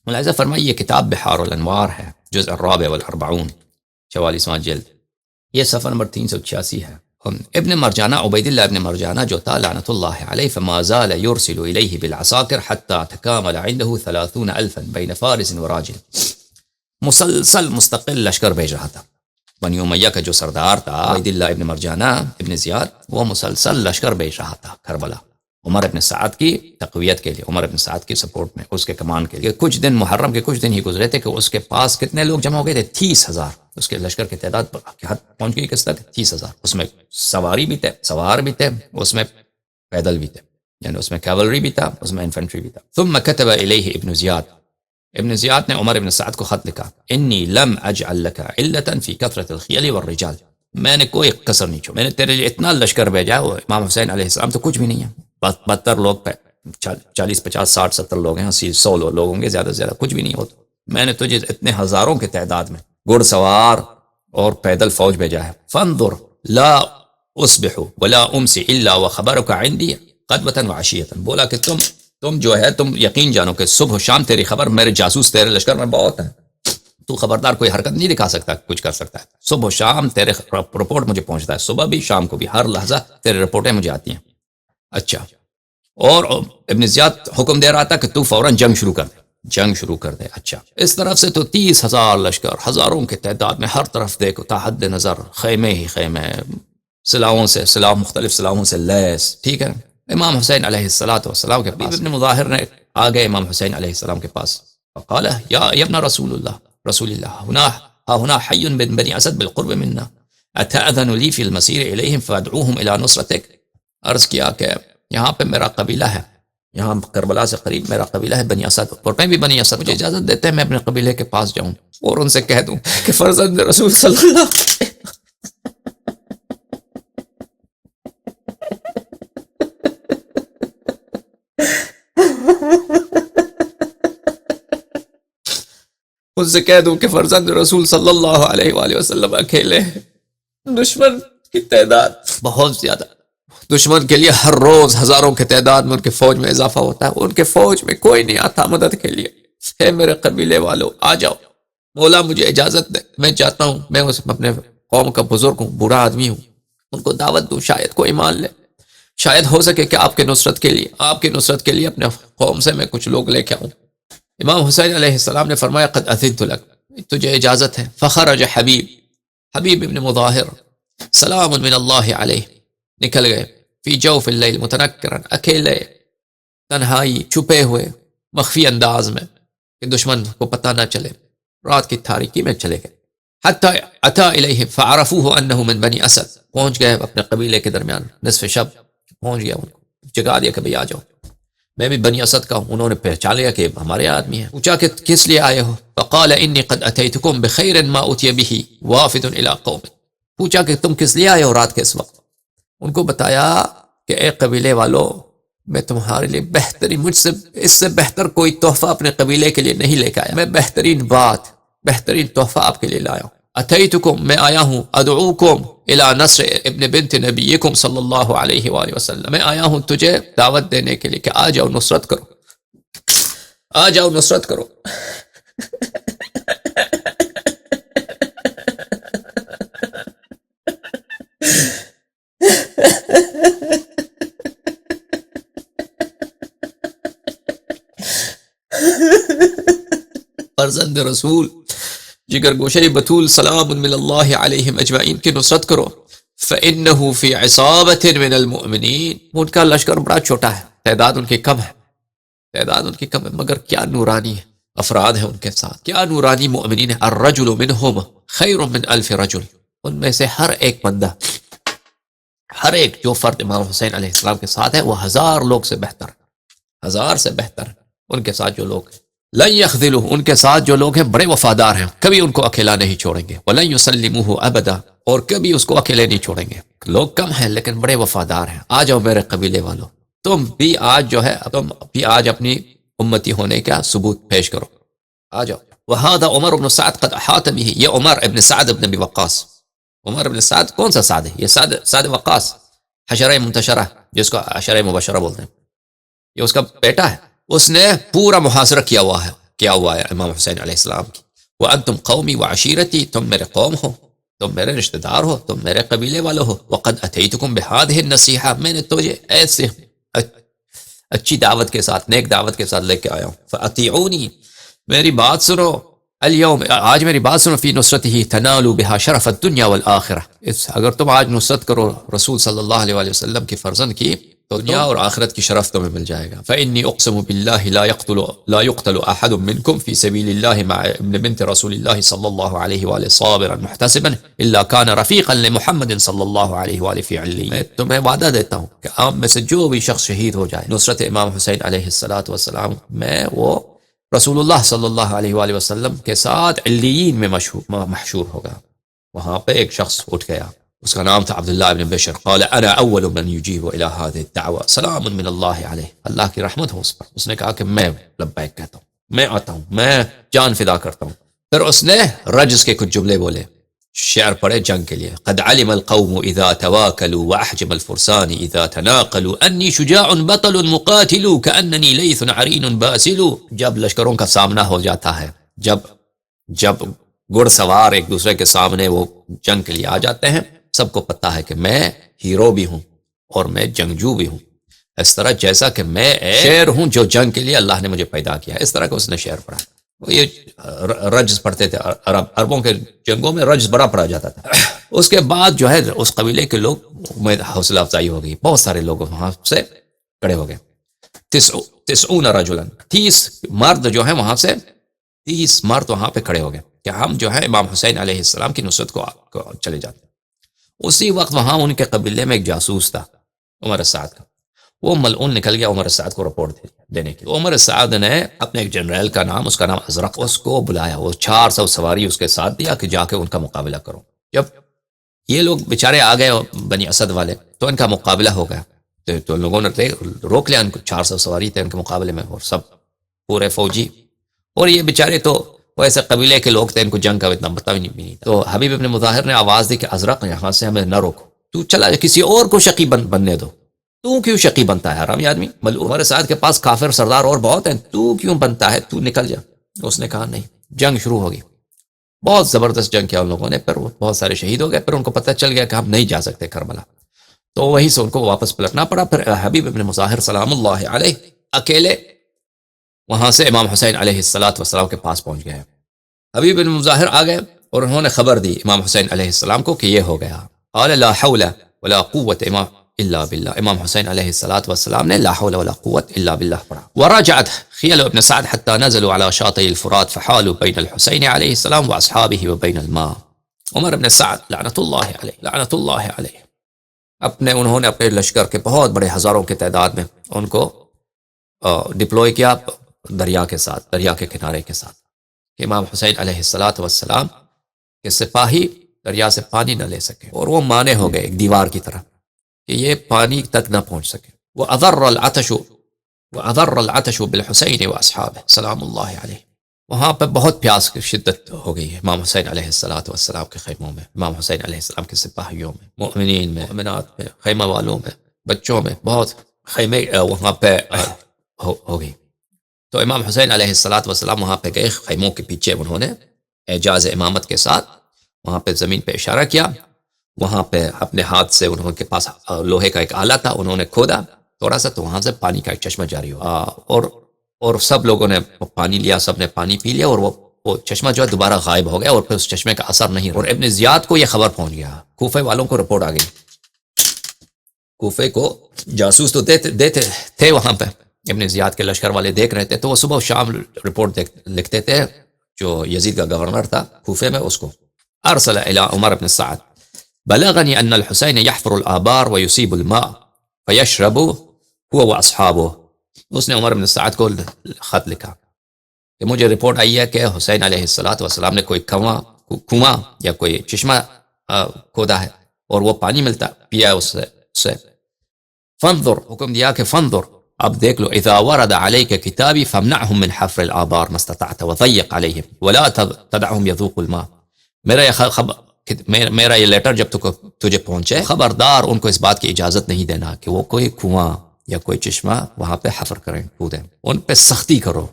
ملاحظہ فرمائیے، یہ کتاب بحار الانوار ہے، جزء الرابع والاربعون، 44واں جلد، یہ صفحہ نمبر 386 ہے۔ ابن مرجانہ، عبید اللہ ابن مرجانہ جو تھا لعنت اللہ علیہ، فما زال يرسل الیہ بالعساکر حتی تکامل عنده 30,000 بین فارس وراجل، مسلسل مستقل لشکر بھیج رہا تھا۔ بنی امیہ کا جو سردار تھا عبید اللہ ابن مرجانہ ابن زیاد، وہ مسلسل لشکر بھیج رہا تھا کربلا، عمر ابن سعد کی تقویت کے لیے، عمر ابن سعد کی سپورٹ میں، اس کے کمان کے لیے۔ کچھ دن محرم کے کچھ دن ہی گزرے تھے کہ اس کے پاس کتنے لوگ جمع ہو گئے تھے؟ 30,000۔ اس کے لشکر کی تعداد کی حد پہنچ گئی کس تک؟ 30,000۔ اس میں سواری بھی تھے، سوار بھی تھے، اس میں پیدل بھی تھے، یعنی اس میں کیولری بھی تھا، اس میں انفنٹری بھی تھا۔ ثم كتب الیہ ابن زیاد، ابن زیاد نے عمر ابن سعد کو خط لکھا، انی لم اجعل لك علة في كثرة الخيل والرجال، میں نے کوئی کسر نہیں چھوڑا، میں نے تیرے لیے اتنا لشکر بھیجا۔ وہ امام حسین علیہ السلام تو کچھ بھی نہیں ہے، 72 لوگ پہ 40 50 60 70 لوگ ہیں، 100 لوگ ہوں گے زیادہ سے زیادہ، کچھ بھی نہیں ہوتا۔ میں نے تجھے اتنے ہزاروں کے تعداد میں گھڑ سوار اور پیدل فوج بھیجا ہے۔ فانظر لا اصبح ولا امسی الا وخبرك عندي غدوة وعشية، بولا کہ تم جو ہے، تم یقین جانو کہ صبح و شام تیری خبر، میرے جاسوس تیرے لشکر میں بہت ہیں، تو خبردار کوئی حرکت نہیں دکھا سکتا، کچھ کر سکتا ہے۔ صبح و شام تیرے رپورٹ مجھے پہنچتا ہے، صبح بھی شام کو بھی، ہر لحظہ تیرے رپورٹیں مجھے آتی ہیں۔ اچھا، اور ابن زیاد حکم دے رہا تھا کہ تو فوراً جنگ شروع کر دے، جنگ شروع کر دے۔ اچھا، اس طرف سے تو 30,000 لشکر، ہزاروں کے تعداد میں، ہر طرف دیکھو تحت نظر خیمے ہی خیمے، سلاحوں سے مختلف سلاحوں سے لیس، ٹھیک ہے۔ امام حسین علیہ السلام کے پاس ابن مظاہر نے آ گئے امام حسین علیہ السلام کے پاس، فقال یا ابن رسول اللہ هنا حي من بني اسد بالقرب منا اتاذن لي في المسير اليهم فادعوهم الى نصرتك، عرض کیا کہ یہاں پہ میرا قبیلہ ہے، یہاں کربلا سے قریب میرا قبیلہ ہے بنی اسد، اور میں بھی بنی اسد، مجھے اجازت دیتے ہیں میں اپنے قبیلے کے پاس جاؤں اور ان سے کہہ دوں کہ فرزند رسول صلی اللہ ان سے کہہ دوں کہ فرزند رسول صلی اللہ علیہ وآلہ وسلم اکیلے ہیں، دشمن کی تعداد بہت زیادہ، دشمن کے لیے ہر روز ہزاروں کے تعداد میں ان کے فوج میں اضافہ ہوتا ہے، ان کے فوج میں کوئی نہیں آتا مدد کے لیے۔ اے میرے قبیلے والوں، آ جاؤ، مولا مجھے اجازت دے، میں چاہتا ہوں، میں اپنے قوم کا بزرگ ہوں، بوڑھا آدمی ہوں، ان کو دعوت دوں، شاید کوئی مان لے، شاید ہو سکے کہ آپ کی نصرت کے لیے اپنے قوم سے میں کچھ لوگ لے کے آؤں۔ امام حسین علیہ السلام نے فرمایا قد اذنت لک، تجھے اجازت ہے۔ فخرج حبیب ابن مظاہر سلام من اللہ علیہ، نکل گئے، فی جوف اللیل متنکرا، اکیلے، تنہائی، چھپے ہوئے، مخفی انداز میں کہ دشمن کو پتہ نہ چلے، رات کی تاریکی میں چلے گئے۔ حتی اتا الیہ فعرفوہ انہ من بنی اسد، پہنچ گئے اپنے قبیلے کے درمیان، نصف شب پہنچ گیا، ان کو جگا دیا کہ بھئی آ جاؤ، میں بھی بنی اسد کا ہوں۔ انہوں نے پہچان لیا کہ ہمارے آدمی ہیں، پوچھا کہ کس لیے آئے ہو؟ فقال انی قد اتیتکم بخیر ما اتی بہ وافد الی قوم، پوچھا کہ تم کس لیے آئے ہو رات کے اس وقت؟ ان کو بتایا کہ اے قبیلے والو، میں تمہارے لیے بہترین، مجھ سے اس سے بہتر کوئی تحفہ اپنے قبیلے کے لیے نہیں لے کے آیا، میں بہترین تحفہ آپ کے لیے لایا ہوں۔ اتیتکم، میں آیا ہوں، ادعوکم الی نصر ابن بنت نبیکم صلی اللہ علیہ وآلہ وسلم، میں آیا ہوں تجھے دعوت دینے کے لیے کہ آ جاؤ نصرت کرو، آ جاؤ نصرت کرو۔ فرزند رسول، جگر گوشے بطول، سلام من اللہ علیہم اجمعین کی نصرت کرو۔ فإنہ فی عصابۃ من المؤمنین، ان کا لشکر بڑا چھوٹا ہے، تعداد ان کی کم ہے، مگر کیا نورانی افراد ہیں ان کے ساتھ، کیا نورانی مؤمنین ہیں۔ الرجل منہم خیر من 1000 رجل، ان میں سے ہر ایک بندہ، ہر ایک جو فرد امام حسین علیہ السلام کے ساتھ ہے، وہ 1000 لوگ سے بہتر، 1000 سے بہتر ان کے ساتھ جو لوگ ہیں۔ لن یخذلہ، ان کے ساتھ جو لوگ ہیں بڑے وفادار ہیں، کبھی ان کو اکیلا نہیں چھوڑیں گے۔ ولن یسلموہ ابدا، اور کبھی اس کو اکیلے نہیں چھوڑیں گے۔ لوگ کم ہیں لیکن بڑے وفادار ہیں۔ آ جاؤ میرے قبیلے والوں، تم بھی آج اپنی امتی ہونے کا ثبوت پیش کرو، آ جاؤ۔ وہذا عمر بن سعد قد احاط به، یہ عمر ابن سعد ابن ابی وقاص، عمر ابن سعد کون سا سعد ہے؟ یہ سعد وقاص، حشرہ منتشرہ جس کو حشرہ مبشرہ بولتے ہیں، یہ اس کا بیٹا ہے۔ اس نے پورا محاصرہ کیا ہوا ہے کیا ہوا ہے امام حسین علیہ السلام کی. وَأَنْتُمْ قَوْمِي وَعَشِيرَتِي، تم میرے قوم ہو، تم میرے رشتہ دار ہو، تم میرے قبیلے والے ہو. وَقَدْ أَتَيْتُكُمْ بِهَذِهِ النَّصِيحَةِ، میں نے تجھے ایسے اچھی دعوت کے ساتھ، نیک دعوت کے ساتھ لے کے آیا ہوں. فَأَطِيعُونِي، میری بات سنو. اليوم، آج میری بات سنو. فی نصرته تنالوا بها شرف الدنیا والآخرہ، اگر تم آج نصرت کرو رسول صلی اللہ علیہ وآلہ وسلم کی فرزند کی تو دنیا اور آخرت کی شرف تمہیں مل جائے گا. فإني أقسم بالله لا يقتل أحد منكم في سبيل الله مع ابن بنت رسول الله صلى الله عليه وآله صابرا محتسبا إلا كان رفيقا لمحمد صلى الله عليه وآله في عليين. میں تمہیں وعدہ دیتا ہوں کہ آپ میں سے جو بھی شخص شہید ہو جائے نصرت امام حسین علیہ السلام میں، وہ رسول اللہ صلی اللہ علیہ وآلہ وسلم کے ساتھ علیین میں محشور ہوگا. وہاں پہ ایک شخص اٹھ گیا، اس کا نام تھا عبداللہ ابن بشر. قال انا اول من يجيب الى هذه الدعوه سلام من الله عليه، اللہ کی رحمت ہو اس پر. اس نے کہا کہ میں لبیک کہتا ہوں، میں آتا ہوں، میں جان فدا کرتا ہوں. پھر اس نے رجز کے کچھ جملے بولے، شعر پڑھے جنگ کے لیے. قد علم القوم اذا تواكلوا واحجم الفرسان اذا تناقلوا اني شجاع بطل مقاتل كانني ليث عرين باسل. جب لشکروں کا سامنا ہو جاتا ہے، جب گھڑ سوار ایک دوسرے کے سامنے وہ جنگ کے لیے آ جاتے ہیں، سب کو پتا ہے کہ میں ہیرو بھی ہوں اور میں جنگجو بھی ہوں. اس طرح جیسا کہ میں شیر ہوں جو جنگ کے لیے اللہ نے مجھے پیدا کیا. اس طرح کا اس نے شعر پڑھا. یہ رجز پڑھتے تھے عربوں کے جنگوں میں، رجز بڑا پڑھا جاتا تھا. اس کے بعد جو ہے اس قبیلے کے لوگ میں حوصلہ افزائی ہو گئی، بہت سارے لوگ وہاں سے کھڑے ہو گئے. 90 رجلا، 30 مرد جو ہیں وہاں سے 30 مرد وہاں پہ کھڑے ہو گئے کہ ہم جو ہے امام حسین علیہ السلام کی نصرت کو چلے جاتے ہیں. اسی وقت وہاں ان کے قبیلے میں ایک جاسوس تھا عمر السعد کا. وہ ملعون نکل گیا عمر السعد کو رپورٹ دینے کے. عمر السعد نے اپنے ایک جنرل کا نام، اس کا نام ازرق، اس کو بلایا. وہ 400 سواری اس کے ساتھ دیا کہ جا کے ان کا مقابلہ کرو. جب یہ لوگ بیچارے آ گئے بنی اسد والے تو ان کا مقابلہ ہو گیا. تو لوگوں نے روک لیا ان کو. 400 سواری تھے ان کے مقابلے میں اور سب پورے فوجی. اور یہ بیچارے تو وہ ایسے قبیلے کے لوگ تھے، ان کو جنگ کا اتنا پتہ بھی نہیں تھا. تو حبیب ابن مظاہر نے آواز دی کہ ازرق یہاں سے ہمیں نہ روکو، تو چلا کسی اور کو شقی بننے دو. تو کیوں شقی بنتا ہے حرامی آدمی؟ عمر سعد کے پاس کافر سردار اور بہت ہیں، تو کیوں بنتا ہے؟ تو نکل جا. اس نے کہا نہیں. جنگ شروع ہوگی. بہت زبردست جنگ کیا ان لوگوں نے. پھر بہت سارے شہید ہو گئے. پھر ان کو پتہ چل گیا کہ ہم نہیں جا سکتے کربلا، تو وہیں سے ان کو واپس پلٹنا پڑا. پھر حبیب ابن مظاہر سلام اللہ علیہ اکیلے وہاں سے امام حسین علیہ السلام کے پاس پہنچ گئے. حبیب بن مظاہر آ گئے اور انہوں نے خبر دی امام حسین علیہ السلام کو کہ یہ ہو گیا. قال لا حول ولا قوت الا باللہ. امام حسین علیہ السلام نے لا حول ولا قوت الا باللہ پڑھا. ورجعت خیل ابن سعد حتى نزلوا على شاطئ الفرات فحالوا بين الحسين عليه السلام واصحابه وبين الماء. عمر بن سعد لعنت اللہ علیہ انہوں نے اپنے لشکر کے بہت بڑے ہزاروں کی تعداد میں ان کو ڈپلوئے کیا دریا کے ساتھ، دریا کے کنارے کے ساتھ، کہ امام حسین علیہ السلام کے سپاہی دریا سے پانی نہ لے سکے. اور وہ مانے ہو گئے ایک دیوار کی طرح کہ یہ پانی تک نہ پہنچ سکے. وَأَضَرَّ الْعَطَشُ بِالْحُسَيْنِ وَأَصْحَابِهِ سلام اللہ علیہ. وہاں پہ بہت پیاس کی شدت ہو گئی ہے امام حسین علیہ السلام کے خیموں میں، امام حسین علیہ السلام کے سپاہیوں میں، مؤمنین میں، مؤمنات میں، خیمہ والوں میں، بچوں میں، بہت خیمے وہاں پہ ہو گئی. تو امام حسین علیہ السلام وہاں پہ گئے خیموں کے پیچھے. انہوں نے اعجاز امامت کے ساتھ وہاں پہ زمین پہ اشارہ کیا. وہاں پہ اپنے ہاتھ سے انہوں کے پاس لوہے کا ایک آلہ تھا، انہوں نے کھودا تھوڑا سا، تو وہاں سے پانی کا ایک چشمہ جاری ہوا. اور سب لوگوں نے پانی لیا، سب نے پانی پی لیا، اور وہ چشمہ جو ہے دوبارہ غائب ہو گیا، اور پھر اس چشمے کا اثر نہیں. اور ابن زیاد کو یہ خبر پہنچ گیا. کوفے والوں کو رپورٹ آ گئی. کوفے کو جاسوس تو دیتے تھے وہاں پہ، ابن زیاد کے لشکر والے دیکھ رہے تھے، تو وہ صبح و شام رپورٹ لکھتے تھے. جو یزید کا گورنر تھا کوفے میں، اس کو ارسل الى عمر بن سعد بلغني ان الحسين يحفر الآبار ويصيب الماء فيشرب هو واصحابه. اس نے عمر بن سعد کو خط لکھا کہ مجھے رپورٹ آئی ہے کہ حسین علیہ السلام نے کوئی کنواں یا کوئی چشمہ کھودا ہے اور وہ پانی ملتا پیا اس سے. فانظر، حکم دیا کہ فانظر، اب دیکھ لو، اذا ورد عليك كتابي فامنعهم من حفر الآبار ما استطعت وضيق عليهم ولا تدعهم يذوقوا الماء. میرا یہ لیٹر جب تجھے پہنچے، خبردار ان کو اس بات کی اجازت نہیں دینا کہ وہ کوئی کنواں یا کوئی چشمہ وہاں پہ حفر کریں، کودیں. ان پہ سختی کرو.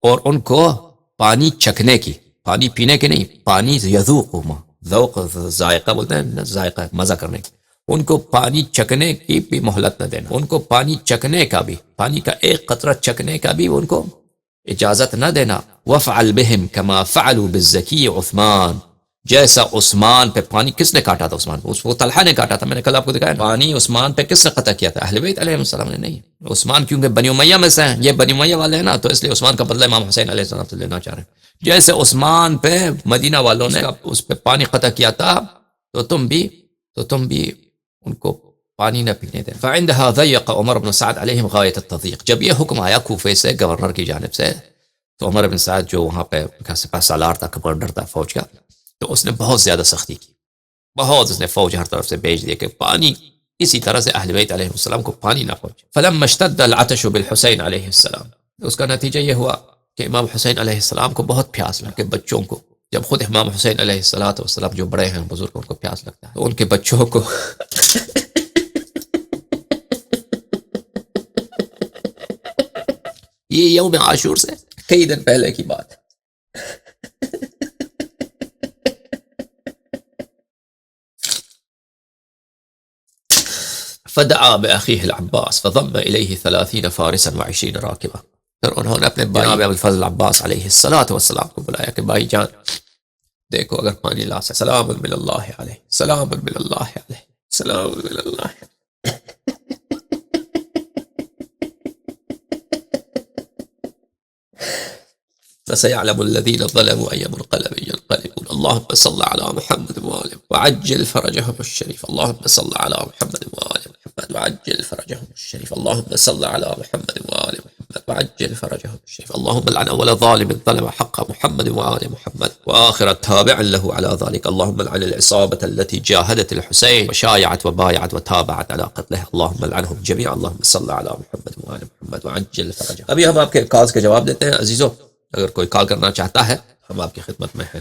اور ان کو پانی چکھنے کی، پانی پینے کی نہیں، پانی یذوقہما، ذوق ذائقہ بولتے ہیں، ذائقہ مزہ کرنے کی، ان کو پانی چکھنے کی بھی مہلت نہ دینا، ان کو پانی چکھنے کا بھی، پانی کا ایک قطرہ چکھنے کا بھی ان کو اجازت نہ دینا. وَفْعَلْ بِهِمْ كَمَا فَعَلُوا بِالزَّكِيِّ عثمان، جیسا عثمان پہ پانی کس نے کاٹا تھا، عثمان اس کو طلحہ نے کاٹا تھا، میں نے کل آپ کو دکھایا، پانی عثمان پہ کس نے قطع کیا تھا، اہل بیت علیہ السلام نے نہیں. عثمان کیونکہ بنی امیہ میں سے ہیں، یہ بنی امیہ والے ہیں نا، تو اس لیے عثمان کا بدلہ امام حسین علیہ السلام سے لینا چاہ رہے ہیں. جیسے عثمان پہ مدینہ والوں نے اس پہ پانی قطع کیا تھا، تو تم بھی ان کو پانی نہ پینے دیں. فعندها ضيق عمر بن سعد علیہم غایت التضیق. جب یہ حکم آیا کوفے سے گورنر کی جانب سے، تو عمر بن سعد جو وہاں پہ سپہ سالار تھا، کمانڈر تھا فوج کا، تو اس نے بہت زیادہ سختی کی، بہت اس نے فوج ہر طرف سے بھیج دیا کہ پانی اسی طرح سے اہل بیت علیہ السلام کو پانی نہ پہنچے. فلما اشتد العطش بالحسین علیہ السلام، اس کا نتیجہ یہ ہوا کہ امام حسین علیہ السلام کو بہت پیاس لگا. کہ بچوں کو، جب خود امام حسین علیہ السلام جو بڑے ہیں بزرگ، ان کو پیاس لگتا ہے، تو ان کے بچوں کو یہ یوم عاشور سے کئی دن پہلے کی بات ہے. فدعا بأخیہ العباس فضم الیہ 30 فارسا و20 راکبا. پھر انہوں نے اپنے بھائی ابو الفضل عباس علیہ السلام کو بلایا کہ بھائی جان دیکھو اگر پانی لا سکے. سلام من اللہ علیہ، سلام من اللہ علیہ، سلام من اللہ علیہ. فسيعلم الذين ظلموا أي منقلب ينقلبون. اللهم صل على محمد وآل وعجل فرجهم الشريف. اللهم صل على محمد وآل محمد وعجل فرجهم الشريف. اللهم صل على محمد وآل محمد وعجل فرجهم الشريف. اللهم لعن أول ظالم ظلم حق محمد وآل محمد وآخر تابع له على ذلك. اللهم لعن العصابة التي جاهدت الحسين وشايعت وبايعت وتابعت على قتله. اللهم لعنهم جميعا. اللهم صل على محمد وآل محمد وعجل فرجهم. ابھی ہم آپ کے کالز کے جواب دیتے ہیں عزیزو. اگر کوئی کال کرنا چاہتا ہے ہم آپ کی خدمت میں ہیں.